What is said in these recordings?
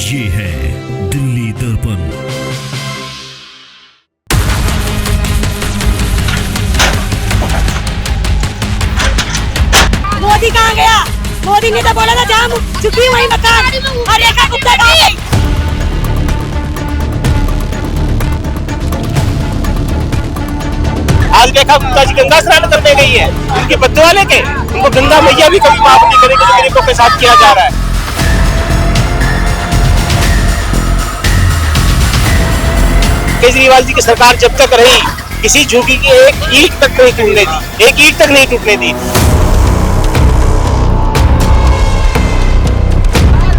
ये है दिल्ली दर्पण। मोदी कहाँ गया? मोदी ने तो बोला था जहाँ झुकी वही मकान, और रेखा गुप्ता कहाँ गई? आज रेखा गुप्ता जी गंगा स्नान करने गई है, उनके बद्दुआ लेके उनको गंगा मैया भी कभी माफ नहीं करेगी जो गरीबों के साथ किया जा रहा है। केजरीवाल जी की सरकार जब तक रही किसी झुग्गी की एक ईंट तक नहीं टूटने दी, एक ईंट तक नहीं टूटने दी।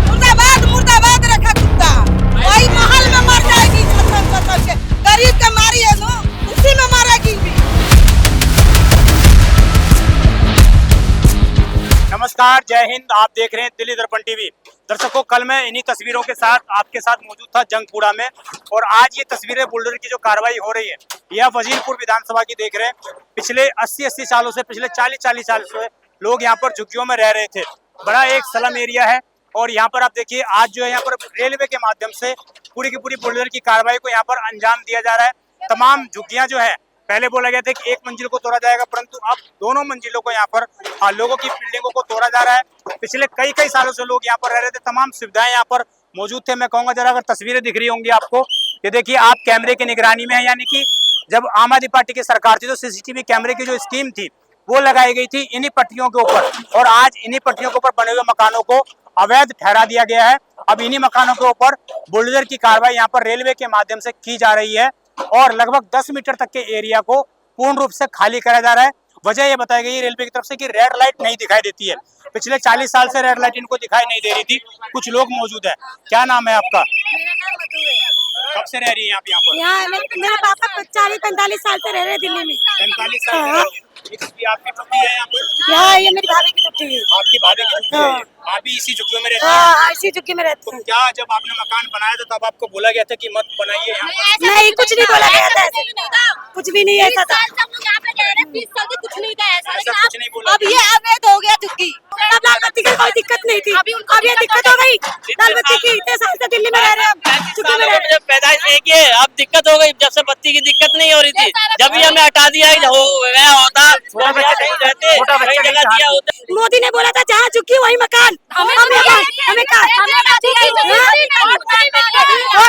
मुर्दाबाद मुर्दाबाद रेखा गुप्ता, वही महल में मर जाएगी, गरीब के मारी है नो, उसी में मरेगी। नमस्कार, जय हिंद। आप देख रहे हैं दिल्ली दर्पण टीवी। दर्शकों, कल मैं इन्हीं तस्वीरों के साथ आपके साथ मौजूद था जंगपुरा में, और आज ये तस्वीरें बुलडोजर की जो कार्रवाई हो रही है यह वजीरपुर विधानसभा की देख रहे हैं। पिछले 80 सालों से, पिछले 40 साल से लोग यहाँ पर झुग्गियों में रह रहे थे। बड़ा एक स्लम एरिया है, और यहाँ पर आप देखिए आज जो है यहाँ पर रेलवे के माध्यम से पूरी की पूरी बुलडोजर की कार्रवाई को यहाँ पर अंजाम दिया जा रहा है। तमाम झुग्गियां जो है, पहले बोला गया था कि एक मंजिल को तोड़ा जाएगा, परंतु अब दोनों मंजिलों को यहाँ पर लोगों की बिल्डिंगों को तोड़ा जा रहा है। पिछले कई सालों से लोग यहाँ पर रह रहे थे, तमाम सुविधाएं यहाँ पर मौजूद थे। मैं कहूँगा जरा अगर तस्वीरें दिख रही होंगी आपको, ये देखिए आप कैमरे की निगरानी में है, यानी कि जब आम आदमी पार्टी की सरकार थी तो सीसीटीवी कैमरे की जो स्कीम थी वो लगाई गई थी इन्हीं पट्टियों के ऊपर, और आज इन्हीं पट्टियों के ऊपर बने हुए मकानों को अवैध ठहरा दिया गया है। अब इन्हीं मकानों के ऊपर बुलडोजर की कार्रवाई यहाँ पर रेलवे के माध्यम से की जा रही है, और लगभग 10 मीटर तक के एरिया को पूर्ण रूप से खाली कराया जा रहा है। वजह यह बताई गई है रेलवे की तरफ से कि रेड लाइट नहीं दिखाई देती है। पिछले 40 साल से रेड लाइट इनको दिखाई नहीं दे रही थी। कुछ लोग मौजूद है। क्या नाम है आपका? मेरा नाम मधु है। कब से रह रही है आप यहाँ पर? यहाँ मेरे पापा 40-45 साल से रह रहे हैं दिल्ली में। 45 साल से आपकी छुट्टी है यहाँ पर? यहाँ ये मेरी भाभी की छुट्टी है। आपकी भाभी की छुट्टी है? आप भी इसी झुग्गियों में रहती हैं? हाँ, इसी झुग्गी में रहते तो हैं। क्या जब आपने मकान बनाया था तब आपको बोला गया था कि मत बनाइए यहाँ पर? नहीं, कुछ नहीं बोला गया था, कुछ भी नहीं ऐसा था। कुछ नहीं था ऐसा, ऐसा कुछ नहीं बोला। अब ये अवैध हो गया झुग्गी। तब लाल बत्ती की कोई दिक्कत नहीं थी, अब ये दिक्कत हो गई। लाल बत्ती की इतने साल से दिल्ली में रह रहे हैं, झुग्गी में रह रहे हैं। पैदाइश नहीं की है, अब दिक्कत हो गई। जब से बत्ती की दिक्कत नहीं हो रही थी, जब भी हमें हटा दिया होता, मोदी ने बोला था जहाँ झुग्गी वही मकान, हमें वोट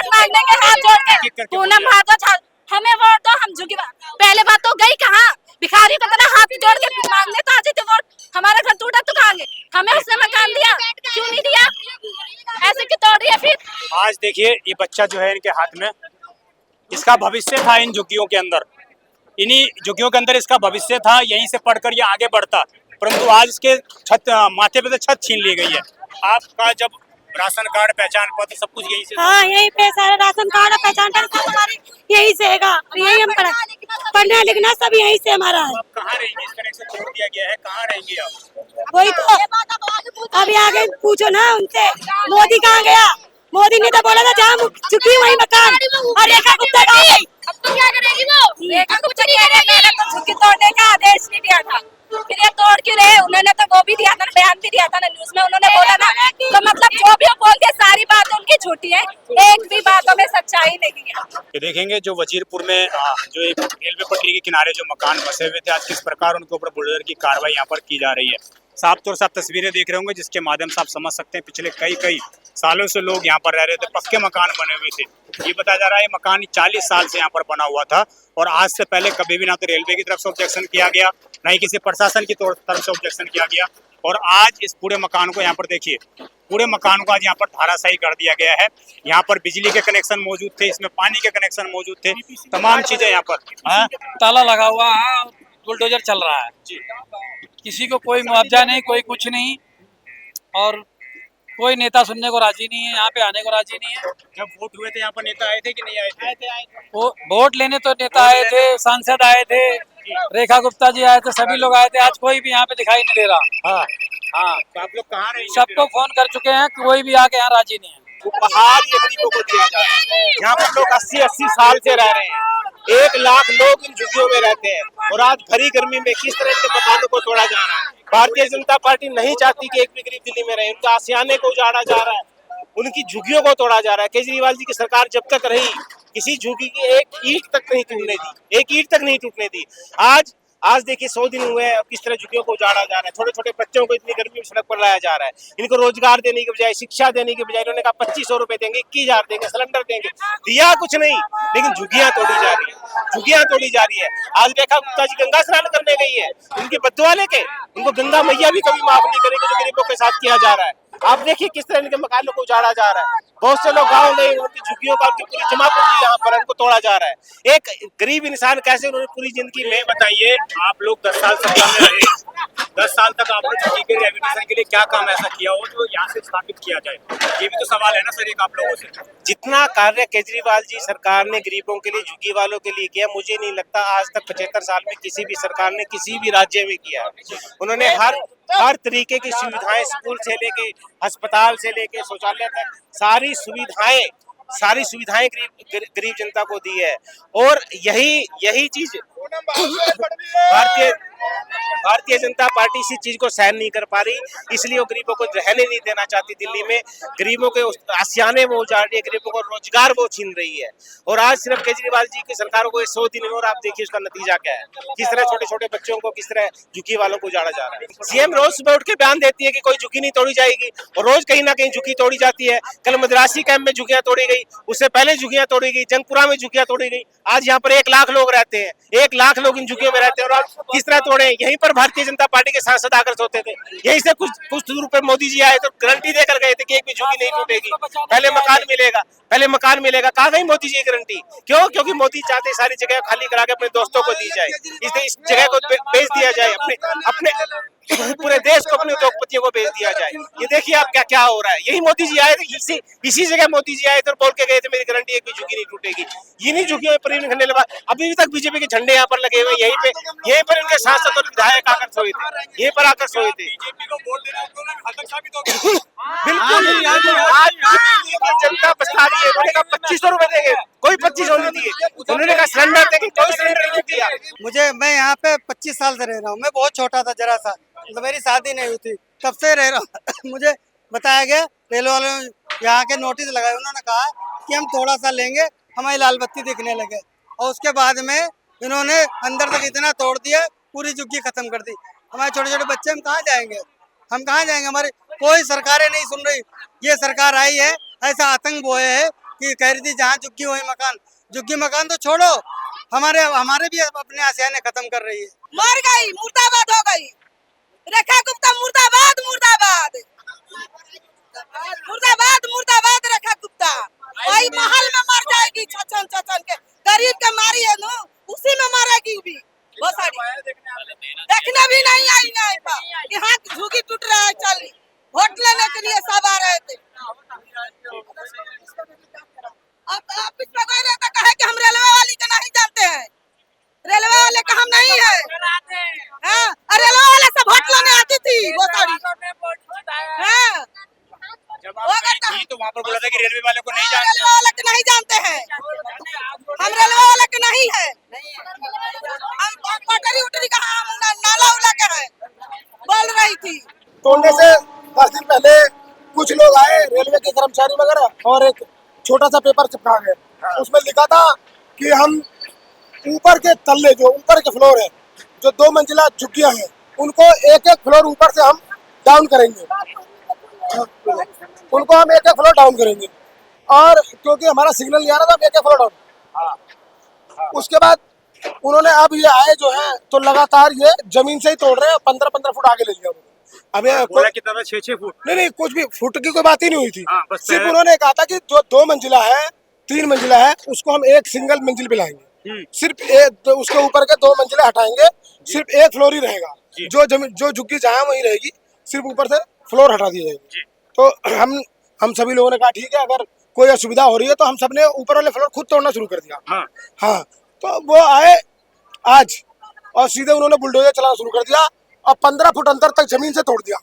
मांगने के हाथ जोड़ के पूनम भागवत हमें वोट दो, हम झुकी। पहले बात तो गई कहाँ, भिखारी की तरह हाथ जोड़ के मांगने तो आते थे वोट। हमारा घर टूटा तो कहाँ गए? हमें उसने मकान दिया, क्यों नहीं दिया? ऐसे क्यों तोड़ दिया फिर? आज देखिए ये बच्चा जो है इनके हाथ में, इसका भविष्य था इन झुग्गियों के अंदर, इन्हीं झुग्गियों के अंदर इसका भविष्य था, यहीं से पढ़कर ये आगे बढ़ता, परंतु आज इसके माथे पे से छत छीन ली गई है। आपका जब राशन कार्ड, पहचान पत्र सब कुछ यहीं से? हाँ, यहीं पे सारा राशन कार्ड और पहचान पत्र सब हमारे यहीं से हैगा, यही हम पढ़ना लिखना सब यहीं से हमारा है। आप कहाँ रहेंगे? इस कनेक्शन तोड़ दिया गया है, कहाँ रहेंगे आप? वही तो अभी आगे पूछो ना उनसे, मोदी कहाँ गया? मोदी ने तो बोला था जहाँ झुकी वही मकान, और रेखा गुप्ता कहाँ गई? अब तो क्या करेगी वो? रेखा कुछ नहीं करेगी। मैंने तो झुग्गी तोड़ने का आदेश नहीं दिया था, फिर ये तोड़ क्यों रहे? उन्होंने तो वो भी दिया था, बयान भी दिया था ना, न्यूज में उन्होंने बोला ना। तो मतलब जो भी बोलते सारी बातें उनकी झूठी है, एक भी बातों में सच्चाई नहीं है। ये देखेंगे जो वजीरपुर में जो एक रेलवे पटरी के किनारे जो मकान बसे हुए थे, आज किस प्रकार उनके ऊपर बुलडोजर की कार्रवाई यहाँ पर की जा रही है। साफ तौर से आप तस्वीरें देख रहे होंगे, जिसके माध्यम से आप समझ सकते हैं पिछले कई सालों से लोग यहाँ पर रह रहे थे, पक्के मकान बने हुए थे। ये बताया जा रहा है मकान 40 साल से यहाँ पर बना हुआ था, और आज से पहले कभी भी ना तो रेलवे की तरफ से ऑब्जेक्शन किया गया, ना ही किसी प्रशासन की तरफ से ऑब्जेक्शन किया गया। और आज इस पूरे मकान को यहाँ पर देखिए, पूरे मकान को आज यहाँ पर धाराशायी कर दिया गया है। यहाँ पर बिजली के कनेक्शन मौजूद थे, इसमें पानी के कनेक्शन मौजूद थे, तमाम चीजें यहाँ पर। ताला लगा हुआ है, बुलडोजर चल रहा है जी। किसी को कोई मुआवजा नहीं, कोई कुछ नहीं, और कोई नेता सुनने को राजी नहीं है, यहाँ पे आने को राजी नहीं है। जब वोट हुए थे यहाँ पर नेता आए थे कि नहीं आए थे? वो वोट लेने तो नेता आए थे, सांसद आए थे, रेखा गुप्ता जी आए थे, सभी लोग आए थे। आज कोई भी यहाँ पे दिखाई नहीं दे रहा। हाँ हाँ, तो आप लोग कहाँ रहेंगे? सबको फोन कर चुके हैं, कोई भी आके यहाँ राजी नहीं है। उपहार ये गरीबों को दिया जा रहा है। यहाँ पर लोग 80 साल से रह रहे हैं, 1 लाख लोग इन झुग्गियों में रहते हैं, और आज भरी गर्मी में किस तरह के मकानों को तोड़ा जा रहा है। भारतीय जनता पार्टी नहीं चाहती कि एक भी गरीब दिल्ली में रहे, उनका आशियाने को उजाड़ा जा रहा है। उनकी झुग्गियों को तोड़ा जा रहा है। केजरीवाल जी की सरकार जब तक रही किसी झुग्गी की एक ईंट तक नहीं टूटने दी, एक ईंट तक नहीं टूटने दी। आज देखिए 100 दिन हुए हैं, किस तरह झुग्गियों को उजाड़ा जा रहा है। छोटे छोटे बच्चों को इतनी गर्मी में सड़क पर लाया जा रहा है। इनको रोजगार देने के बजाय, शिक्षा देने के बजाय इन्होंने कहा 2500 रुपए देंगे, 21,000 देंगे, सिलेंडर देंगे, दिया कुछ नहीं, लेकिन झुग्गियां तोड़ी जा रही है, झुग्गियां तोड़ी जा रही है। आज रेखा गुप्ता जी गंगा स्नान करने गई है, उनकी बद्दुआ लेके, उनको गंगा मैया भी कभी माफ नहीं करेगी जो गरीबों के साथ किया जा रहा है। आप देखिए किस तरह इनके मकानों को उजाड़ा जा रहा है। बहुत से लोग गाँव में उनकी झुग्गियों का, उनकी पूरी जमा पूंजी यहाँ पर उनको तोड़ा जा रहा है। एक गरीब इंसान कैसे उन्होंने पूरी जिंदगी में, बताइए, आप लोग 10 साल सत्ता में रहे, 10 साल तक आपने झुग्गी के रिहैबिलिटेशन के लिए क्या काम ऐसा किया हो जो यहाँ से स्थापित किया जाए? ये भी तो सवाल है ना सर एक आप लोगों से। जितना कार्य केजरीवाल जी सरकार ने गरीबों के लिए, झुग्गी वालों के लिए किया, मुझे नहीं लगता आज तक 75 साल में किसी भी सरकार ने किसी भी राज्य में किया। उन्होंने हर तरीके की सुविधाएं, स्कूल से लेके अस्पताल से लेके शौचालय तक सारी सुविधाएं गरीब जनता को दी है। और यही चीज भारतीय जनता पार्टी इसी चीज को सहन नहीं कर पा रही, इसलिए वो गरीबों को रहने नहीं देना चाहती। दिल्ली में गरीबों के आशियाने वो उजाड़ रही है, गरीबों को रोजगार वो छीन रही है। और आज सिर्फ केजरीवाल जी की सरकार को 100 दिन और आप देखिए उसका नतीजा क्या है, किस तरह छोटे छोटे बच्चों को, किस तरह झुग्गी वालों को उजाड़ा जा रहा है। सीएम रोज सुबह उठ के बयान देती है कि कोई झुग्गी नहीं तोड़ी जाएगी, और रोज कहीं ना कहीं झुग्गी तोड़ी जाती है। कल मद्रासी कैंप में झुग्गियां तोड़ी गई, उससे पहले झुग्गियां तोड़ी गई, जंगपुरा में झुग्गियां तोड़ी गई। आज यहाँ पर 1 लाख लोग रहते हैं, 1 लाख लोग इन झुग्गियों में रहते हैं, और आज किस तरह तोड़े। यहीं पर भारतीय जनता पार्टी के सांसद आकर सोते थे, यहीं से कुछ दूर पर मोदी जी आए तो गारंटी देकर गए थे कि एक भी झुग्गी नहीं टूटेगी, पहले मकान मिलेगा। कहाँ गई मोदी जी की गारंटी? क्यों? क्योंकि मोदी चाहते सारी जगह खाली करा के अपने दोस्तों को दी जाए, इस जगह को बेच दिया जाए, अपने पूरे देश को, अपने उद्योगपतियों को बेच दिया जाए। ये देखिए आप क्या हो रहा है। यही मोदी जी आए थे, इसी जगह मोदी जी आए थे और बोल के गए थे मेरी गारंटी एक भी झुग्गी नहीं टूटेगी। इन्हीं झुग्गियों में परिवहन करने लगा। अभी तक बीजेपी के झंडे यहाँ पर लगे हुए, यहीं पर इनके सांसद और विधायक आकर सोए थे, यहीं पर आकर सोए थे। बीजेपी को वोट देना साबित हो गया। बिल्कुल, आज जनता पछता रही है। उन्होंने कहा 2500 रुपए देंगे, कोई 2500 नहीं दिए। उन्होंने कहा सिलेंडर देंगे, कोई सिलेंडर नहीं दिया। मैं यहाँ पे 25 साल से रह रहा हूँ। मैं बहुत छोटा था, जरा सा, तो मेरी शादी नहीं हुई थी, तब से रह रहा हूँ। मुझे बताया गया, रेलवे वालों ने यहाँ के नोटिस लगाए, उन्होंने कहा कि हम थोड़ा सा लेंगे, हमारी लाल बत्ती दिखने लगे, और उसके बाद में इन्होंने अंदर तक इतना तोड़ दिया, पूरी झुग्गी खत्म कर दी। हमारे छोटे छोटे बच्चे, हम कहाँ जाएंगे? हमारे कोई सरकारें नहीं सुन रही। ये सरकार आई है, ऐसा आतंक बोए है कि कह रही थी जहाँ झुग्गी वही मकान। झुग्गी मकान तो छोड़ो, हमारे भी अपने आशियाने खत्म कर रही है। मर गई, मुर्दाबाद हो गई। रेखा गुप्ता मुर्दाबाद, मुर्दाबाद, मुर्दाबाद, मुर्दाबाद। रेखा गुप्ता वही महल में मर जाएगी, छछन के। गरीब के मारी है ना, उसी में मरेगी भी। वो सारी देखने भी नहीं आई यहाँ झुग्गी टूट रहा है। चल वोट लेने के लिए सब आ रहे थे। अब इस पर कोई रहता कहे कि हम रेलवे वाली का नहीं जानते हैं, रेलवे वाले का हम नहीं है। रेलवे वाले से वोट लेने आती थी वो सारी। जब तो वहाँ पर बोला था कि रेलवे वाले को नहीं जानते, रेलवे वाले को नहीं जानते हैं, हम रेलवे वाले के नहीं है। हम पटरी उटरी का, हम नाला उला का है बोल रही थी। तोड़ने से 10 दिन पहले कुछ लोग आए, रेलवे के कर्मचारी वगैरह, और एक छोटा सा पेपर चिपका गए, उसमें लिखा था कि हम ऊपर के तल्ले, जो ऊपर के फ्लोर है, जो 2 मंजिला झुग्गियां हैं, उनको एक एक फ्लोर ऊपर से हम डाउन करेंगे, उनको हम एक एक फ्लोर डाउन करेंगे। और क्योंकि हमारा सिग्नल नहीं आ रहा था, हम एक एक फ्लोर डाउन। उसके बाद उन्होंने, अब ये आए जो है तो लगातार ये जमीन से ही तोड़ रहे हैं। 15-15 फुट आगे ले लिया उन्होंने। अब ये कितना था? 6-6 फुट? नहीं, कुछ भी फुट की कोई बात ही नहीं हुई थी। सिर्फ बस उन्होंने कहा था कि जो 2 मंजिला है, 3 मंजिला है, उसको हम एक सिंगल मंजिल पे लाएंगे। सिर्फ उसके ऊपर के 2 मंजिले हटाएंगे, सिर्फ एक फ्लोर ही रहेगा। जो झुग्गी जहाँ वही रहेगी, सिर्फ ऊपर से फ्लोर हटा दी जाएगी। तो हम सभी लोगों ने कहा ठीक है, अगर कोई असुविधा हो रही है तो हम सबने ऊपर वाले फ्लोर खुद तोड़ना शुरू कर दिया। हाँ, तो वो आए आज और सीधे उन्होंने बुलडोजर चलाना शुरू कर दिया, और 15 फुट अंदर तक जमीन से तोड़ दिया।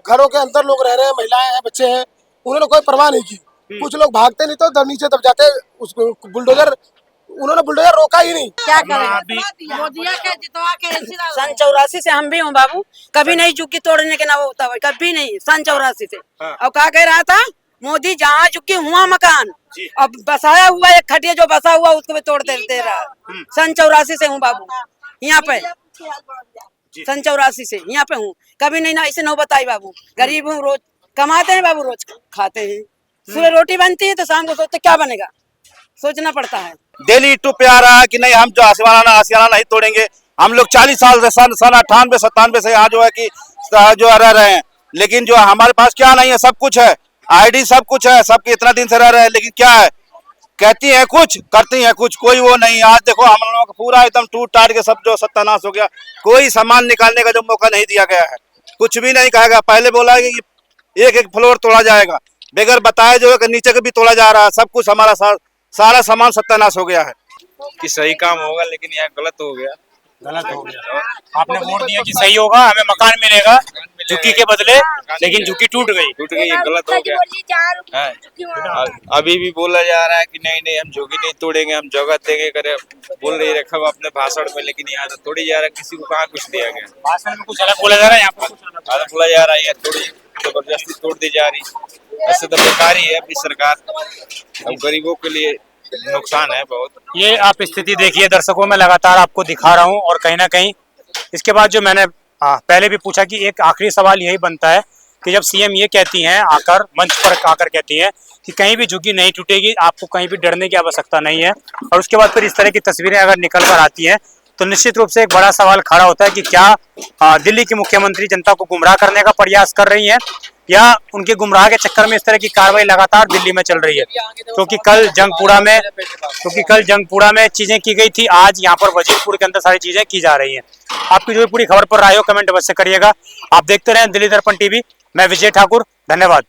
घरों के अंदर लोग रह रहे हैं, महिलाएं हैं, बच्चे हैं, उन्होंने कोई परवाह नहीं की। कुछ लोग भागते नहीं तो नीचे दब जाते। उसको उन्होंने बुलडोजर रोका ही नहीं। क्या करें? सन 84 से हम भी हूँ बाबू, कभी नहीं झुग्गी तोड़ने के ना होता, कभी नहीं। सन 84 से। और क्या कह रहा था मोदी जहाँ झुकी हुआ मकान, अब बसाया हुआ एक खटिया जो बसा हुआ उसको भी तोड़ देते रहा। सन 84 से हूँ बाबू यहाँ पे, सन 84 से यहाँ पे हूँ, कभी नहीं ना ऐसे नौबत आई बाबू। गरीब हूँ, रोज कमाते हैं बाबू, रोज खाते हैं। सुबह रोटी बनती है तो शाम को सोचते क्या बनेगा, सोचना पड़ता है। दिल्ली टू पे आ रहा है कि नहीं हम जो आशियाना नहीं तोड़ेंगे। हम लोग 40 साल से सन 98 97 से यहाँ जो है कि जो रह रहे हैं, लेकिन जो हमारे पास क्या नहीं है, सब कुछ है, आईडी सब कुछ है, सबके इतना दिन से रह रहे हैं, लेकिन क्या है, कहती है कुछ करती है कुछ, कोई वो नहीं। आज देखो हम लोगों को पूरा एकदम टूट टाट के सब जो सत्यानाश हो गया, कोई सामान निकालने का जो मौका नहीं दिया गया है, कुछ भी नहीं कहा गया। पहले बोला कि एक एक फ्लोर तोड़ा जाएगा, बगैर बताए जो है कि नीचे का भी तोड़ा जा रहा है। सब कुछ हमारा सारा सामान सत्यानाश हो गया है। कि सही काम होगा लेकिन यहाँ गलत हो गया। गलत हो गया। आपने वोट दिया कि सही होगा, हमें मकान मिलेगा झुग्गी के बदले, लेकिन झुग्गी टूट गई। ये गलत हो गया है। अभी भी बोला जा रहा है कि नहीं नहीं हम झुग्गी नहीं तोड़ेंगे, हम जगह देंगे करे बोल रही रखा अपने भाषण में, लेकिन यहाँ तो तोड़ी जा रहा है, किसी को कहाँ कुछ दिया गया। भाषण में कुछ अलग बोला जा रहा है, यहाँ पर कुछ अलग बोला जा रहा है, थोड़ी जबरदस्ती तोड़ दी जा रही। ऐसे तो बेकार ही है अपनी सरकार, अब गरीबों के लिए नुकसान है बहुत। ये आप स्थिति देखिए दर्शकों, मैं लगातार आपको दिखा रहा हूँ। और कहीं ना कहीं इसके बाद जो मैंने पहले भी पूछा कि एक आखिरी सवाल यही बनता है कि जब सीएम ये कहती हैं आकर, मंच पर आकर कहती हैं कि कहीं भी झुग्गी नहीं टूटेगी, आपको कहीं भी डरने की आवश्यकता नहीं है, और उसके बाद फिर इस तरह की तस्वीरें अगर निकल कर आती हैं तो निश्चित रूप से एक बड़ा सवाल खड़ा होता है कि क्या दिल्ली की मुख्यमंत्री जनता को गुमराह करने का प्रयास कर रही हैं, या उनके गुमराह के चक्कर में इस तरह की कार्रवाई लगातार दिल्ली में चल रही है। क्योंकि कल जंगपुरा में चीजें की गई थी, आज यहाँ पर वजीरपुर के अंदर सारी चीजें की जा रही हैं। आपकी जो पूरी खबर पर राय हो कमेंट अवश्य करिएगा। आप देखते रहें दिल्ली दर्पण टीवी। मैं विजय ठाकुर, धन्यवाद।